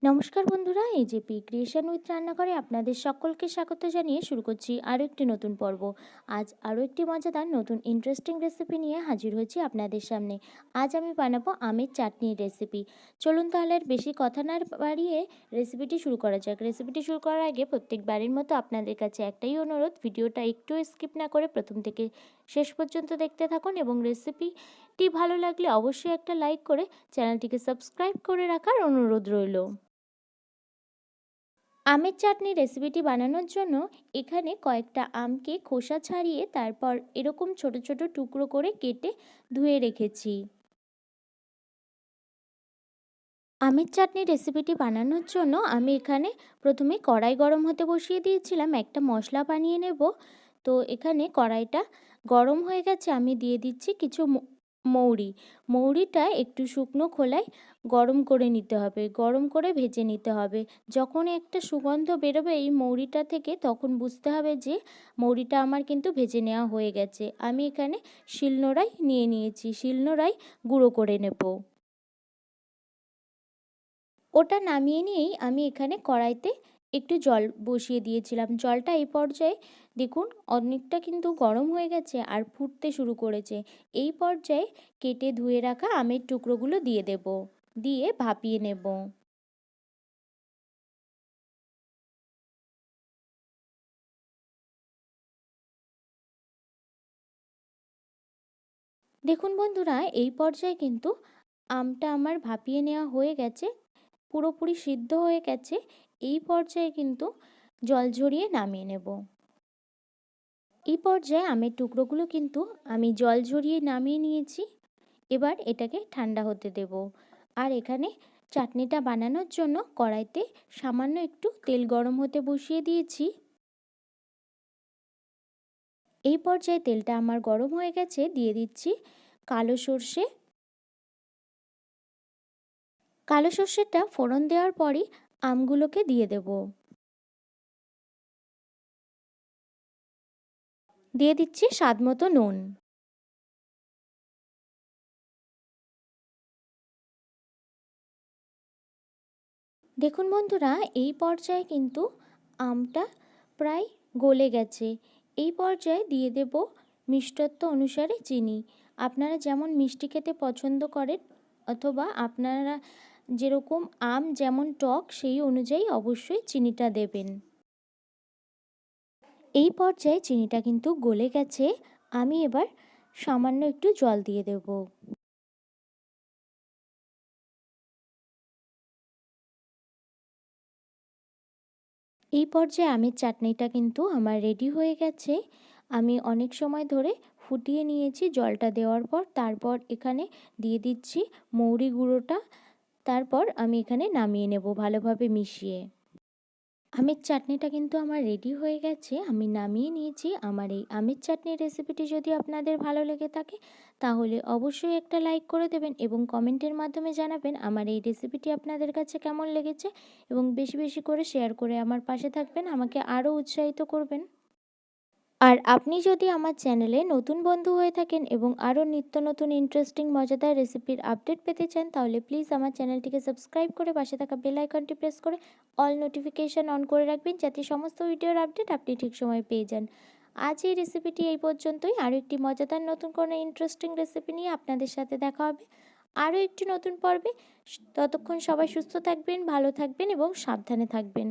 নমস্কার বন্ধুরা, AJP creation with রান্নাঘরে আপনাদের সকলকে স্বাগত জানিয়ে শুরু করছি আরও একটি নতুন পর্ব। আজ আরও একটি মজাদার নতুন ইন্টারেস্টিং রেসিপি নিয়ে হাজির হয়েছি আপনাদের সামনে। আজ আমি বানাবো আমের চাটনির রেসিপি। চলুন তাহলে আর বেশি কথা না বাড়িয়ে রেসিপিটি শুরু করা যাক। রেসিপিটি শুরু করার আগে প্রত্যেকবারের মতো আপনাদের কাছে একটাই অনুরোধ, ভিডিওটা একটু স্কিপ না করে প্রথম থেকে শেষ পর্যন্ত দেখতে থাকুন এবং রেসিপিটি ভালো লাগলে অবশ্যই একটা লাইক করে চ্যানেলটিকে সাবস্ক্রাইব করে রাখার অনুরোধ রইল। আমের চাটনি রেসিপিটি বানানোর জন্য এখানে কয়েকটা আমকে খোসা ছাড়িয়ে তারপর এরকম ছোট ছোট টুকরো করে কেটে ধুয়ে রেখেছি। আমের চাটনি রেসিপিটি বানানোর জন্য আমি এখানে প্রথমে কড়াই গরম হতে বসিয়ে দিয়েছিলাম, একটা মশলা বানিয়ে নেব। তো এখানে কড়াইটা গরম হয়ে গেছে, আমি দিয়ে দিচ্ছি কিছু মৌরিটা একটু শুকনো খোলায় গরম করে নিতে হবে, গরম করে ভেজে নিতে হবে। যখন একটা সুগন্ধ বেরোবে এই মৌরিটা থেকে, তখন বুঝতে হবে যে মৌরিটা আমার কিন্তু ভেজে নেওয়া হয়ে গেছে। আমি এখানে শিলনোড়ায় নিয়ে নিয়েছি, শিলনোড়ায় গুঁড়ো করে নেব। ওটা নামিয়ে নিয়েই আমি এখানে কড়াইতে একটু জল বসিয়ে দিয়েছিলাম। জলটা এই পর্যায়ে দেখুন অনেকটা কিন্তু গরম হয়ে গেছে আর ফুটতে শুরু করেছে। এই পর্যায়ে কেটে ধুয়ে রাখা আমের টুকরোগুলো দিয়ে দেব, দিয়ে ভাপিয়ে নেব। দেখুন বন্ধুরা, এই পর্যায়ে কিন্তু আমটা আমার ভাপিয়ে নেওয়া হয়ে গেছে, পুরোপুরি সিদ্ধ হয়ে গেছে। এই পর্যায়ে কিন্তু জল ঝরিয়ে নামিয়ে নেব। এই পর্যায়ে আমের টুকরোগুলো কিন্তু আমি জল ঝরিয়ে নামিয়ে নিয়েছি। এবার এটাকে ঠান্ডা হতে দেব। আর এখানে চাটনিটা বানানোর জন্য কড়াইতে সামান্য একটু তেল গরম হতে বসিয়ে দিয়েছি। এই পর্যায়ে তেলটা আমার গরম হয়ে গেছে, দিয়ে দিচ্ছি কালো সর্ষে। কালো সর্ষেটা ফোড়ন দেওয়ার পরই আমগুলোকে দিয়ে দেব। দিয়ে দিচ্ছি স্বাদ মতো নুন। দেখুন বন্ধুরা, এই পর্যায়ে কিন্তু আমটা প্রায় গলে গেছে। এই পর্যায়ে দিয়ে দেব মিষ্টত্ব অনুসারে চিনি। আপনারা যেমন মিষ্টি খেতে পছন্দ করেন অথবা আপনারা যেরকম আম যেমন টক সেই অনুযায়ী অবশ্যই চিনিটা দেবেন। এই পর্যায়ে চিনিটা কিন্তু গলে গেছে, আমি এবার সামান্য একটু জল দিয়ে দেব। এই পর্যায়ে আমের চাটনিটা কিন্তু আমার রেডি হয়ে গেছে। আমি অনেক সময় ধরে ফুটিয়ে নিয়েছি জলটা দেওয়ার পর, তারপর এখানে দিয়ে দিচ্ছি মৌরি গুঁড়োটা। তারপর আমি এখানে নামিয়ে নেব ভালোভাবে মিশিয়ে। আমের চাটনিটা কিন্তু আমার রেডি হয়ে গেছে, আমি নামিয়ে নিয়েছি। আমার এই আমের চাটনির রেসিপিটি যদি আপনাদের ভালো লেগে থাকে তাহলে অবশ্যই একটা লাইক করে দেবেন এবং কমেন্টের মাধ্যমে জানাবেন আমার এই রেসিপিটি আপনাদের কাছে কেমন লেগেছে, এবং বেশি বেশি করে শেয়ার করে আমার পাশে থাকবেন, আমাকে আরও উৎসাহিত করবেন। আর আপনি যদি আমার চ্যানেলে নতুন বন্ধু হয়ে থাকেন এবং আরও নিত্য নতুন ইন্টারেস্টিং মজাদার রেসিপির আপডেট পেতে চান, তাহলে প্লিজ আমার চ্যানেলটিকে সাবস্ক্রাইব করে পাশে থাকা বেল আইকনটি প্রেস করে অল নোটিফিকেশান অন করে রাখবেন, যাতে সমস্ত ভিডিওর আপডেট আপনি ঠিক সময় পেয়ে যান। আজ এই রেসিপিটি এই পর্যন্তই। আরও একটি মজাদার নতুন কোনো ইন্টারেস্টিং রেসিপি নিয়ে আপনাদের সাথে দেখা হবে আরও একটি নতুন পর্বে। ততক্ষণ সবাই সুস্থ থাকবেন, ভালো থাকবেন এবং সাবধানে থাকবেন।